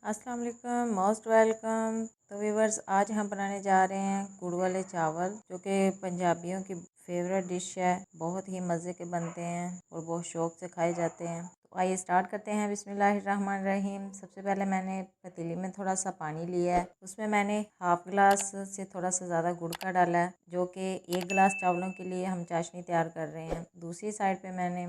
अस्सलाम वालेकुम, most welcome. तो व्यूवर्स, आज हम बनाने जा रहे हैं गुड़ वाले चावल, जो कि पंजाबियों की फेवरेट डिश है। बहुत ही मज़े के बनते हैं और बहुत शौक़ से खाए जाते हैं। तो आइए स्टार्ट करते हैं। बिस्मिल्लाहिर्रहमानिर्रहीम। सबसे पहले मैंने पतीली में थोड़ा सा पानी लिया है। उसमें मैंने हाफ़ गिलास से थोड़ा सा ज़्यादा गुड़ का डाला है, जो कि 1 गिलास चावलों के लिए हम चाशनी तैयार कर रहे हैं। दूसरी साइड पर मैंने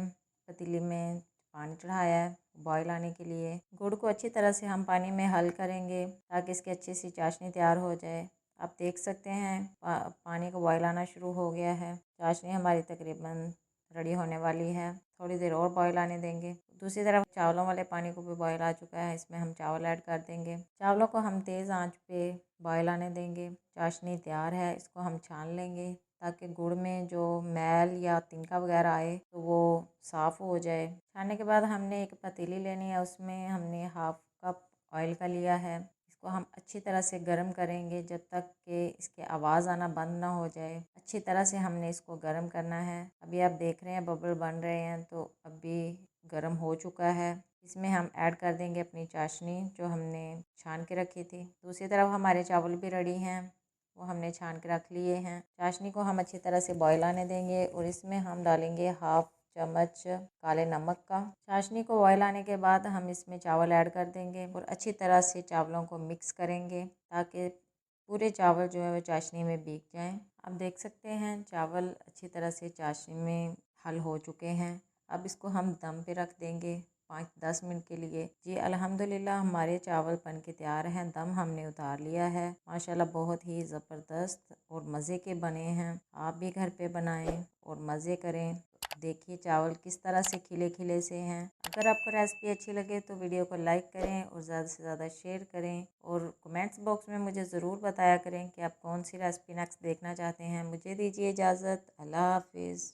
पतीली में पानी चढ़ाया है बॉयल आने के लिए। गुड़ को अच्छी तरह से हम पानी में हल करेंगे ताकि इसकी अच्छी सी चाशनी तैयार हो जाए। आप देख सकते हैं पानी को बॉयल आना शुरू हो गया है। चाशनी हमारी तकरीबन रेडी होने वाली है। थोड़ी देर और बॉयल आने देंगे। दूसरी तरफ चावलों वाले पानी को भी बॉयल आ चुका है। इसमें हम चावल ऐड कर देंगे। चावलों को हम तेज़ आंच पे बॉयल आने देंगे। चाशनी तैयार है, इसको हम छान लेंगे ताकि गुड़ में जो मैल या तिनका वगैरह आए तो वो साफ़ हो जाए। छानने के बाद हमने एक पतीली लेनी है, उसमें हमने हाफ़ कप ऑयल का लिया है। इसको हम अच्छी तरह से गर्म करेंगे जब तक कि इसकी आवाज़ आना बंद ना हो जाए। अच्छी तरह से हमने इसको गर्म करना है। अभी आप देख रहे हैं बबल बन रहे हैं, तो अभी गर्म हो चुका है। इसमें हम ऐड कर देंगे अपनी चाशनी जो हमने छान के रखी थी। दूसरी तरफ हमारे चावल भी रेडी हैं, वो हमने छान के रख लिए हैं। चाशनी को हम अच्छी तरह से बॉयल आने देंगे और इसमें हम डालेंगे हाफ़ चम्मच काले नमक का। चाशनी को बॉयल आने के बाद हम इसमें चावल ऐड कर देंगे और अच्छी तरह से चावलों को मिक्स करेंगे ताकि पूरे चावल जो है वो चाशनी में भीग जाएं। आप देख सकते हैं चावल अच्छी तरह से चाशनी में हल हो चुके हैं। अब इसको हम दम पे रख देंगे 5-10 मिनट के लिए। जी अल्हम्दुलिल्लाह, हमारे चावल बन के तैयार हैं। दम हमने उतार लिया है। माशाल्लाह बहुत ही ज़बरदस्त और मज़े के बने हैं। आप भी घर पे बनाएं और मज़े करें। देखिए चावल किस तरह से खिले खिले से हैं। अगर आपको रेसिपी अच्छी लगे तो वीडियो को लाइक करें और ज़्यादा से ज़्यादा शेयर करें और कमेंट्स बॉक्स में मुझे ज़रूर बताया करें कि आप कौन सी रेसिपी नेक्स्ट देखना चाहते हैं। मुझे दीजिए इजाज़त। अल्लाह हाफिज़।